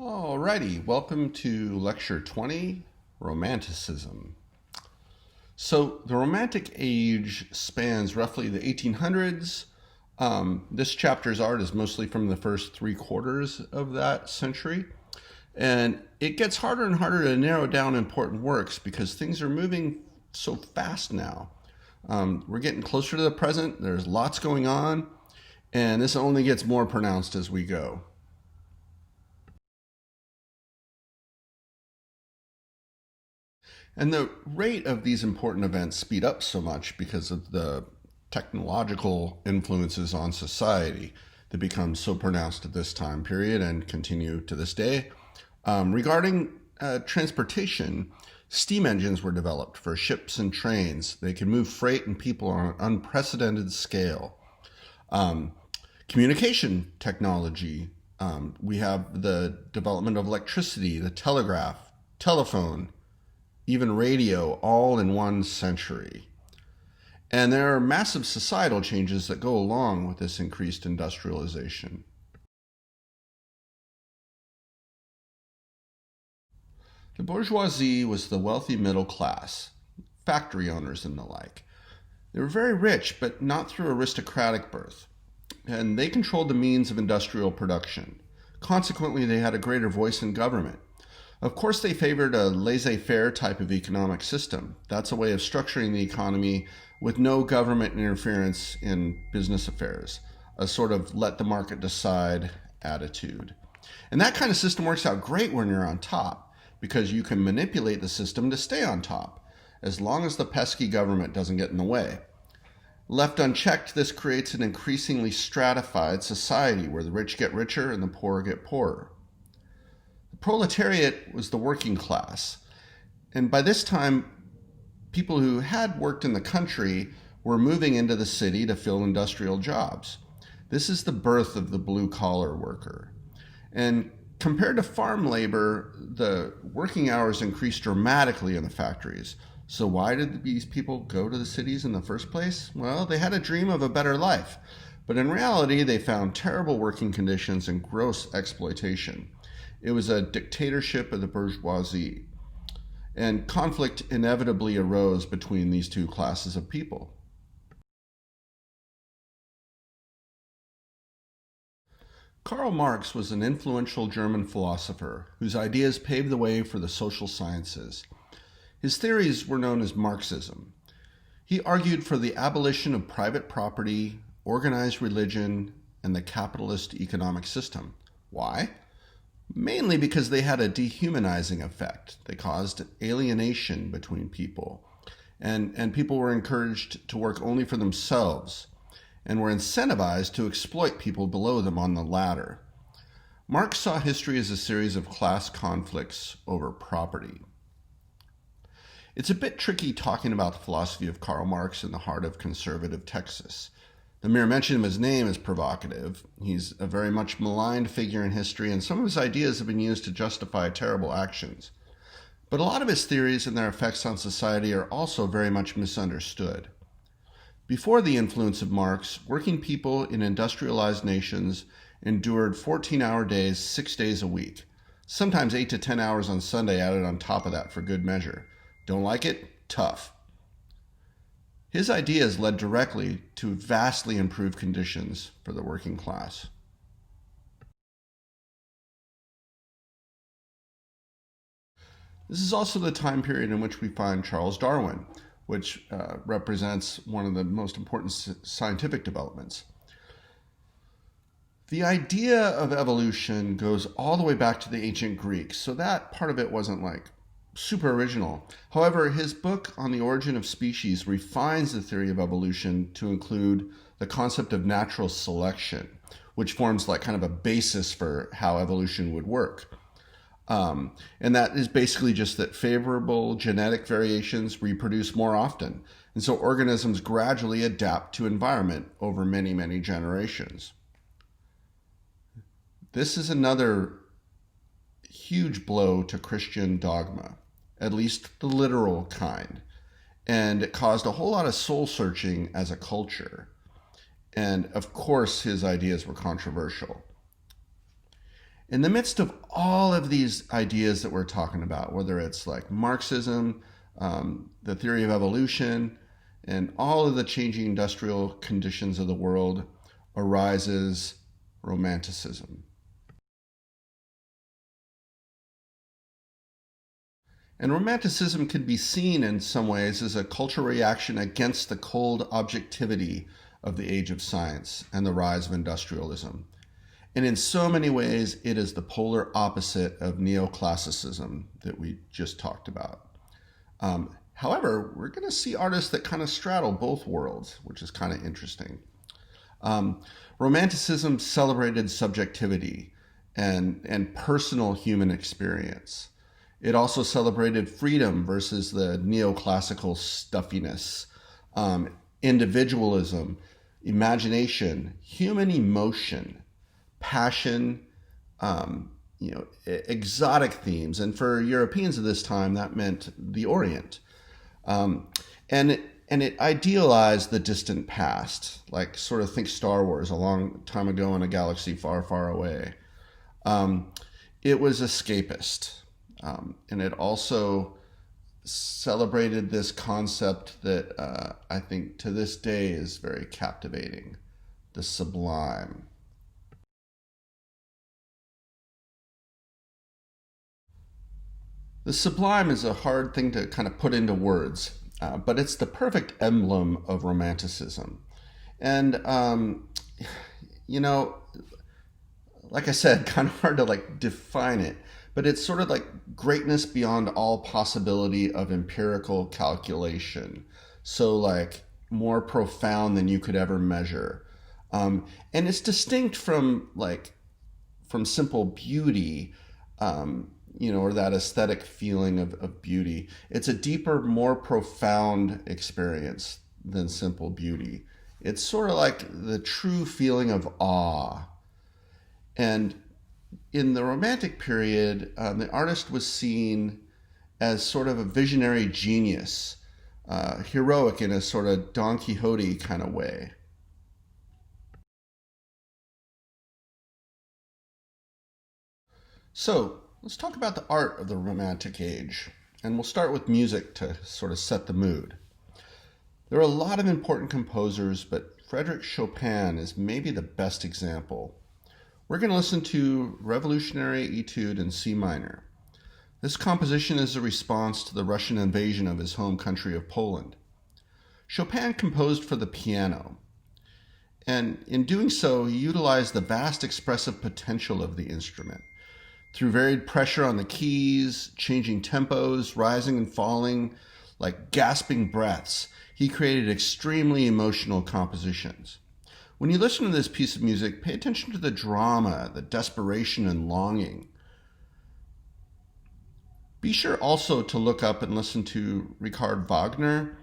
Alrighty, welcome to Lecture 20, Romanticism. So the Romantic Age spans roughly the 1800s. This chapter's art is mostly from the first 3/4 of that century. And it gets harder and harder to narrow down important works because things are moving so fast now. We're getting closer to the present, there's lots going on, and this only gets more pronounced as we go. And the rate of these important events speed up so much because of the technological influences on society that become so pronounced at this time period and continue to this day. Regarding transportation, steam engines were developed for ships and trains. They can move freight and people on an unprecedented scale. Communication technology, we have the development of electricity, the telegraph, telephone, even radio, all in one century. And there are massive societal changes that go along with this increased industrialization. The bourgeoisie was the wealthy middle class, factory owners and the like. They were very rich, but not through aristocratic birth. And they controlled the means of industrial production. Consequently, they had a greater voice in government. Of course, they favored a laissez-faire type of economic system. That's a way of structuring the economy with no government interference in business affairs, a sort of let the market decide attitude. And that kind of system works out great when you're on top, because you can manipulate the system to stay on top, as long as the pesky government doesn't get in the way. Left unchecked, this creates an increasingly stratified society where the rich get richer and the poor get poorer. Proletariat was the working class. And by this time, people who had worked in the country were moving into the city to fill industrial jobs. This is the birth of the blue-collar worker. And compared to farm labor, the working hours increased dramatically in the factories. So why did these people go to the cities in the first place? Well, they had a dream of a better life. But in reality, they found terrible working conditions and gross exploitation. It was a dictatorship of the bourgeoisie, and conflict inevitably arose between these two classes of people. Karl Marx was an influential German philosopher whose ideas paved the way for the social sciences. His theories were known as Marxism. He argued for the abolition of private property, organized religion, and the capitalist economic system. Why? Mainly because they had a dehumanizing effect. They caused alienation between people. And people were encouraged to work only for themselves and were incentivized to exploit people below them on the ladder. Marx saw history as a series of class conflicts over property. It's a bit tricky talking about the philosophy of Karl Marx in the heart of conservative Texas. The mere mention of his name is provocative. He's a very much maligned figure in history, and some of his ideas have been used to justify terrible actions. But a lot of his theories and their effects on society are also very much misunderstood. Before the influence of Marx, working people in industrialized nations endured 14-hour days, 6 days a week, sometimes 8 to 10 hours on Sunday added on top of that for good measure. Don't like it? Tough. His ideas led directly to vastly improved conditions for the working class. This is also the time period in which we find Charles Darwin, which represents one of the most important scientific developments. The idea of evolution goes all the way back to the ancient Greeks, so that part of it wasn't like super original. However, his book on the origin of species refines the theory of evolution to include the concept of natural selection, which forms like kind of a basis for how evolution would work. And that is basically just that favorable genetic variations reproduce more often. And so organisms gradually adapt to environment over many, many generations. This is another huge blow to Christian dogma, at least the literal kind. And it caused a whole lot of soul searching as a culture. And of course, his ideas were controversial. In the midst of all of these ideas that we're talking about, whether it's like Marxism, the theory of evolution, and all of the changing industrial conditions of the world, arises Romanticism. And Romanticism can be seen in some ways as a cultural reaction against the cold objectivity of the age of science and the rise of industrialism. And in so many ways, it is the polar opposite of neoclassicism that we just talked about. However, we're going to see artists that kind of straddle both worlds, which is kind of interesting. Romanticism celebrated subjectivity and personal human experience. It also celebrated freedom versus the neoclassical stuffiness, individualism, imagination, human emotion, passion, exotic themes. And for Europeans of this time, that meant the Orient. And it idealized the distant past, like sort of think Star Wars, a long time ago in a galaxy far, far away. It was escapist. And it also celebrated this concept that I think to this day is very captivating, the sublime. The sublime is a hard thing to kind of put into words, but it's the perfect emblem of Romanticism. And, like I said, kind of hard to like define it, but it's sort of like greatness beyond all possibility of empirical calculation. So like more profound than you could ever measure. And it's distinct from simple beauty, or that aesthetic feeling of beauty. It's a deeper, more profound experience than simple beauty. It's sort of like the true feeling of awe. And in the Romantic period, the artist was seen as sort of a visionary genius, heroic in a sort of Don Quixote kind of way. So let's talk about the art of the Romantic age, and we'll start with music to sort of set the mood. There are a lot of important composers, but Frédéric Chopin is maybe the best example. We're going to listen to Revolutionary Etude in C minor. This composition is a response to the Russian invasion of his home country of Poland. Chopin composed for the piano, and in doing so, he utilized the vast expressive potential of the instrument. Through varied pressure on the keys, changing tempos, rising and falling, like gasping breaths, he created extremely emotional compositions. When you listen to this piece of music, pay attention to the drama, the desperation and longing. Be sure also to look up and listen to Richard Wagner,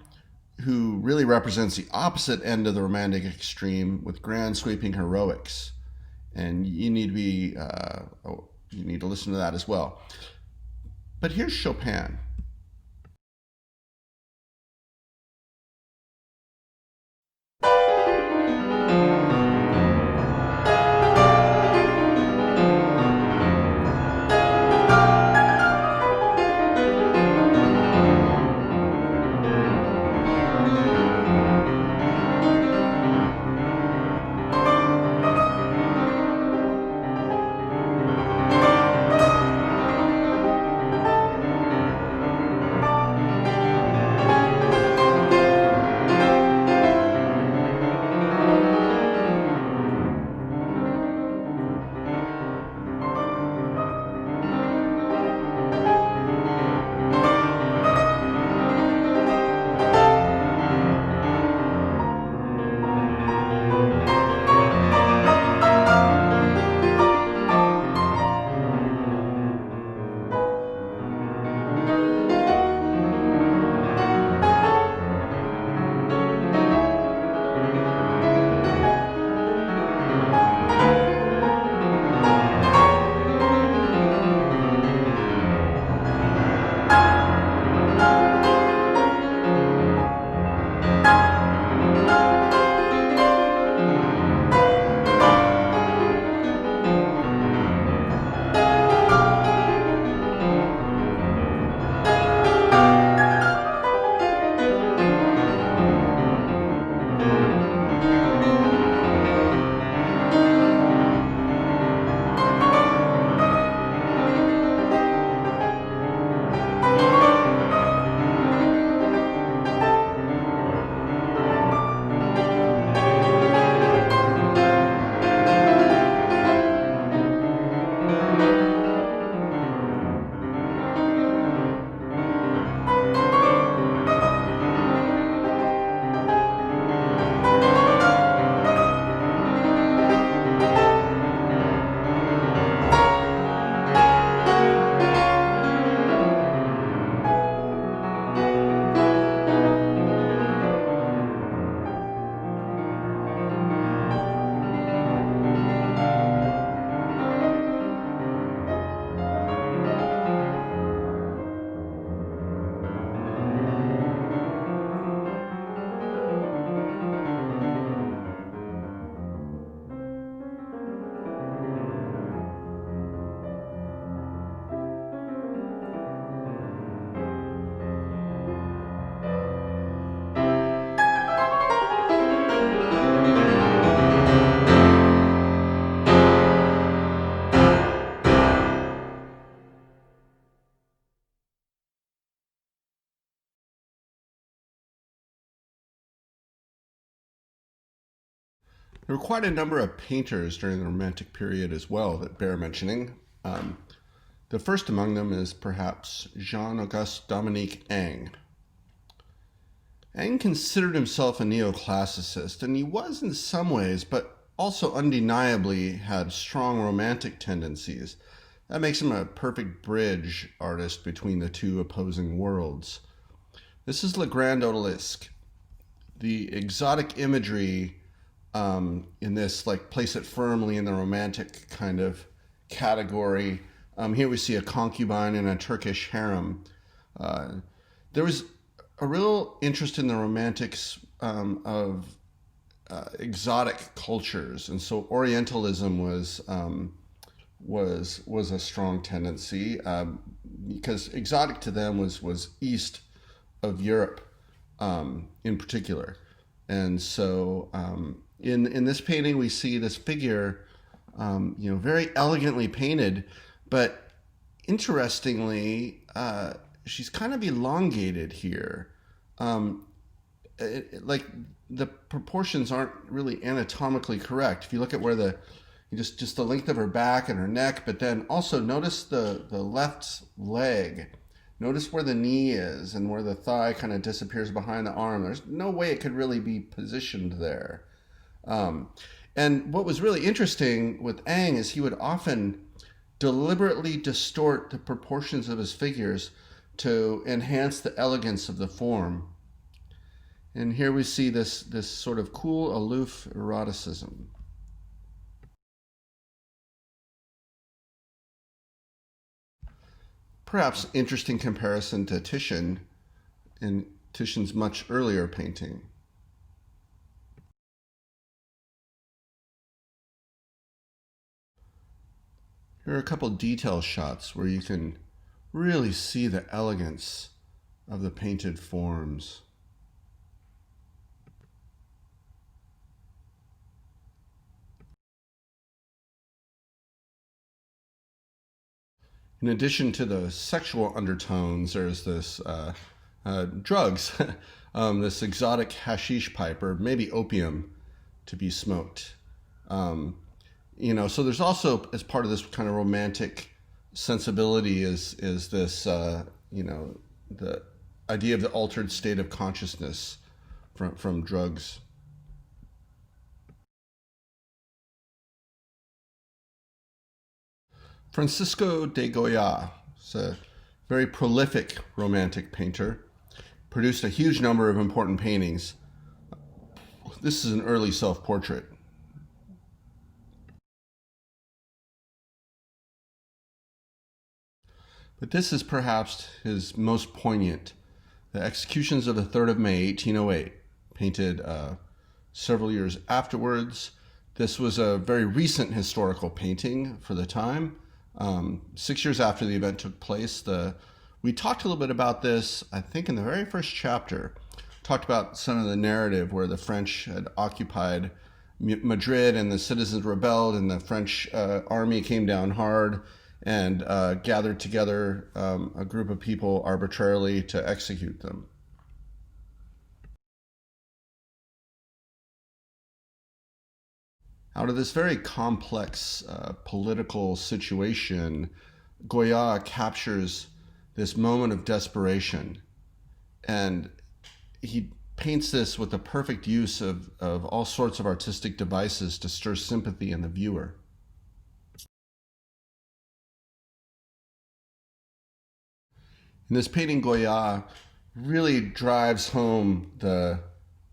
who really represents the opposite end of the romantic extreme with grand sweeping heroics. And you need to listen to that as well. But here's Chopin. There were quite a number of painters during the Romantic period as well that bear mentioning. The first among them is perhaps Jean-Auguste Dominique Ingres. Ingres considered himself a neoclassicist, and he was in some ways, but also undeniably had strong romantic tendencies. That makes him a perfect bridge artist between the two opposing worlds. This is Le Grand Odalisque. The exotic imagery in this place it firmly in the romantic kind of category. Here we see a concubine in a Turkish harem. There was a real interest in the romantics of exotic cultures, and so Orientalism was a strong tendency because exotic to them was east of Europe in particular, and so in this painting we see this figure, very elegantly painted. But interestingly, she's kind of elongated here. The proportions aren't really anatomically correct. If you look at where just the length of her back and her neck, but then also notice the left leg. Notice where the knee is and where the thigh kind of disappears behind the arm. There's no way it could really be positioned there. And what was really interesting with Ingres is he would often deliberately distort the proportions of his figures to enhance the elegance of the form. And here we see this sort of cool, aloof eroticism. Perhaps interesting comparison to Titian in Titian's much earlier painting. Here are a couple detail shots where you can really see the elegance of the painted forms. In addition to the sexual undertones, there's this drugs, this exotic hashish pipe, or maybe opium, to be smoked. So there's also, as part of this kind of romantic sensibility, is this, the idea of the altered state of consciousness from drugs. Francisco de Goya is a very prolific romantic painter, produced a huge number of important paintings. This is an early self-portrait. But this is perhaps his most poignant. The Executions of the 3rd of May, 1808, painted several years afterwards. This was a very recent historical painting for the time. 6 years after the event took place. We talked a little bit about this, I think, in the very first chapter. Talked about some of the narrative where the French had occupied Madrid and the citizens rebelled, and the French army came down hard and gathered together a group of people arbitrarily to execute them. Out of this very complex political situation, Goya captures this moment of desperation, and he paints this with the perfect use of all sorts of artistic devices to stir sympathy in the viewer. In this painting, Goya really drives home the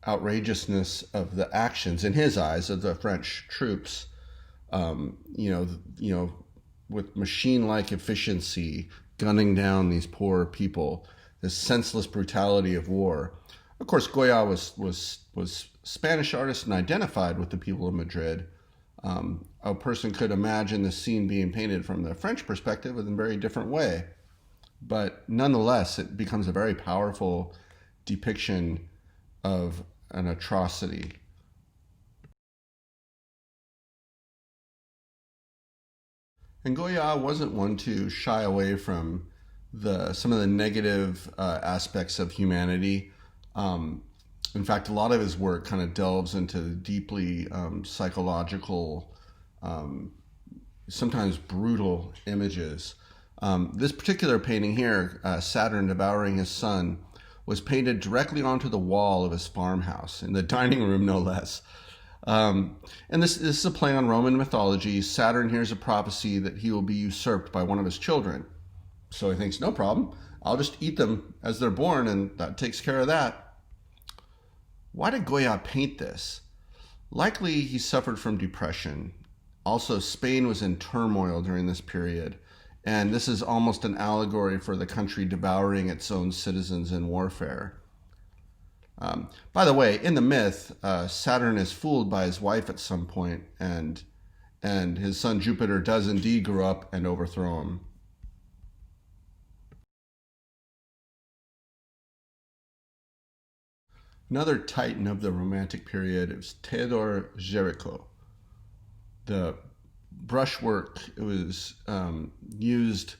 outrageousness of the actions, in his eyes, of the French troops, with machine-like efficiency, gunning down these poor people, this senseless brutality of war. Of course, Goya was Spanish artist and identified with the people of Madrid. A person could imagine the scene being painted from the French perspective in a very different way. But nonetheless, it becomes a very powerful depiction of an atrocity. And Goya wasn't one to shy away from some of the negative aspects of humanity. In fact, a lot of his work kind of delves into deeply psychological, sometimes brutal images. This particular painting here, Saturn devouring his son, was painted directly onto the wall of his farmhouse, in the dining room, no less. And this is a play on Roman mythology. Saturn hears a prophecy that he will be usurped by one of his children. So he thinks, no problem, I'll just eat them as they're born, and that takes care of that. Why did Goya paint this? Likely he suffered from depression. Also, Spain was in turmoil during this period, and this is almost an allegory for the country devouring its own citizens in warfare. By the way, in the myth, Saturn is fooled by his wife at some point, and his son Jupiter does indeed grow up and overthrow him. Another titan of the Romantic period is Theodor Géricault. The brushwork was used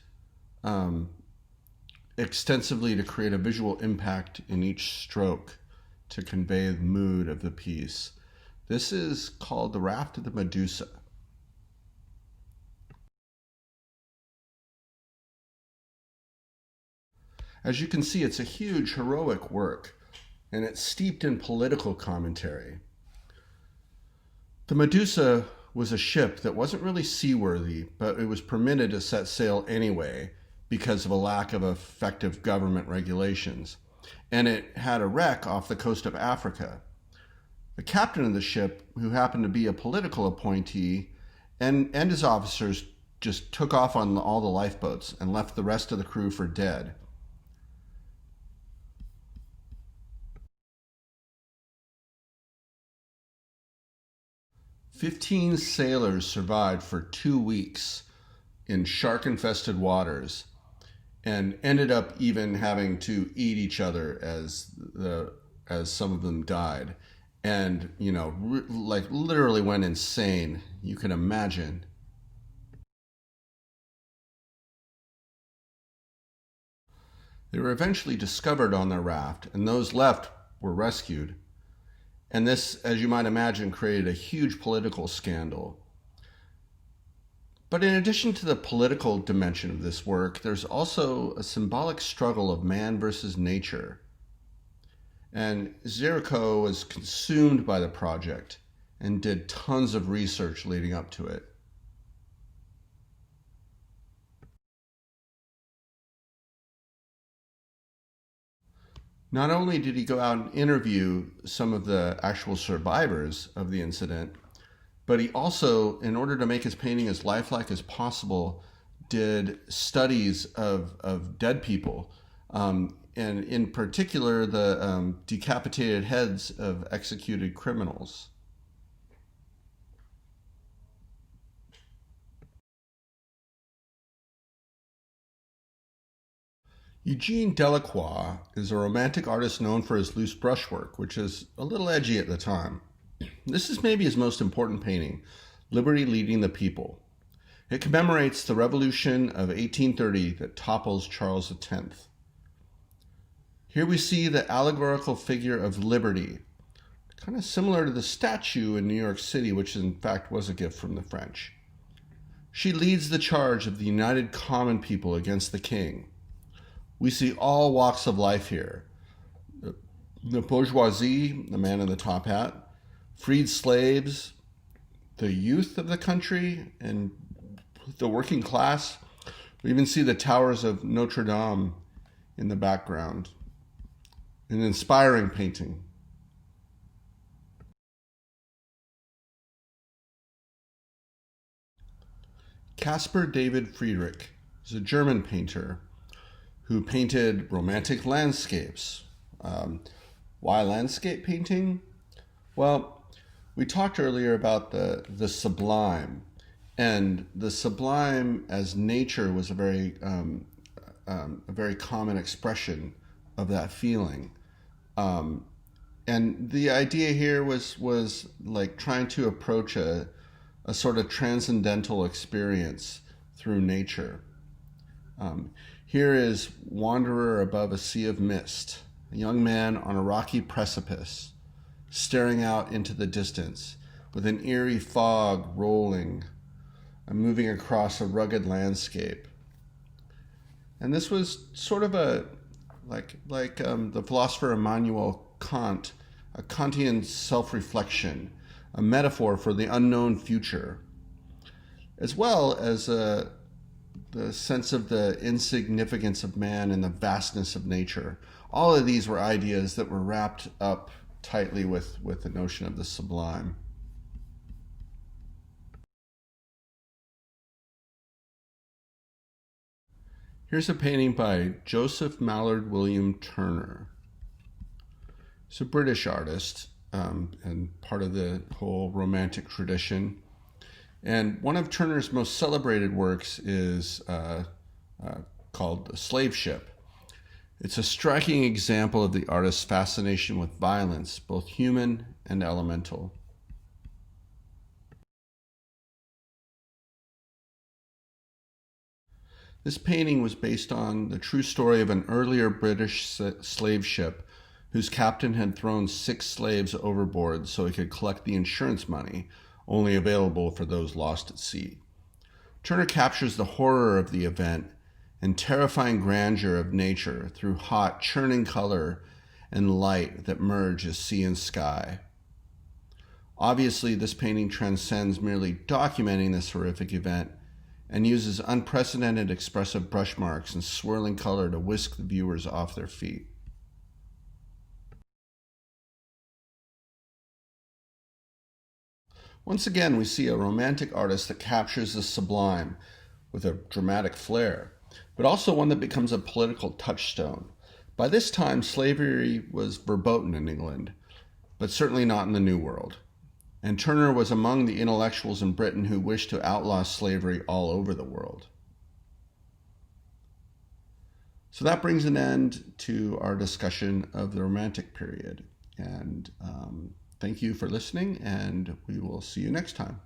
extensively to create a visual impact in each stroke to convey the mood of the piece. This is called The Raft of the Medusa. As you can see, it's a huge, heroic work, and it's steeped in political commentary. The Medusa was a ship that wasn't really seaworthy, but it was permitted to set sail anyway because of a lack of effective government regulations. And it had a wreck off the coast of Africa. The captain of the ship, who happened to be a political appointee, and his officers just took off on all the lifeboats and left the rest of the crew for dead. "15 sailors survived for 2 weeks in shark-infested waters and ended up even having to eat each other as some of them died. And, like literally went insane. You can imagine. They were eventually discovered on their raft, and those left were rescued. And this, as you might imagine, created a huge political scandal. But in addition to the political dimension of this work, there's also a symbolic struggle of man versus nature. And Géricault was consumed by the project and did tons of research leading up to it. Not only did he go out and interview some of the actual survivors of the incident, but he also, in order to make his painting as lifelike as possible, did studies of dead people, and in particular the decapitated heads of executed criminals. Eugene Delacroix is a romantic artist known for his loose brushwork, which is a little edgy at the time. This is maybe his most important painting, Liberty Leading the People. It commemorates the revolution of 1830 that topples Charles X. Here we see the allegorical figure of liberty, kind of similar to the statue in New York City, which in fact was a gift from the French. She leads the charge of the united common people against the king. We see all walks of life here. The bourgeoisie, the man in the top hat, freed slaves, the youth of the country, and the working class. We even see the towers of Notre Dame in the background. An inspiring painting. Caspar David Friedrich is a German painter who painted romantic landscapes. Why landscape painting? Well, we talked earlier about the sublime, and the sublime as nature was a very common expression of that feeling. And the idea here was like trying to approach a sort of transcendental experience through nature. Here is Wanderer Above a Sea of Mist, a young man on a rocky precipice. staring out into the distance, with an eerie fog rolling and moving across a rugged landscape. And this was sort of a the philosopher Immanuel Kant, a Kantian self-reflection, a metaphor for the unknown future, as well as the sense of the insignificance of man and the vastness of nature. All of these were ideas that were wrapped up tightly with the notion of the sublime. Here's a painting by Joseph Mallord William Turner. He's a British artist and part of the whole Romantic tradition. And one of Turner's most celebrated works is called The Slave Ship. It's a striking example of the artist's fascination with violence, both human and elemental. This painting was based on the true story of an earlier British slave ship whose captain had thrown 6 slaves overboard so he could collect the insurance money, only available for those lost at sea. Turner captures the horror of the event and terrifying grandeur of nature through hot, churning color and light that merge as sea and sky. Obviously, this painting transcends merely documenting this horrific event and uses unprecedented expressive brush marks and swirling color to whisk the viewers off their feet. Once again, we see a romantic artist that captures the sublime with a dramatic flair, but also one that becomes a political touchstone. By this time, slavery was verboten in England, but certainly not in the New World. And Turner was among the intellectuals in Britain who wished to outlaw slavery all over the world. So that brings an end to our discussion of the Romantic period. And thank you for listening, and we will see you next time.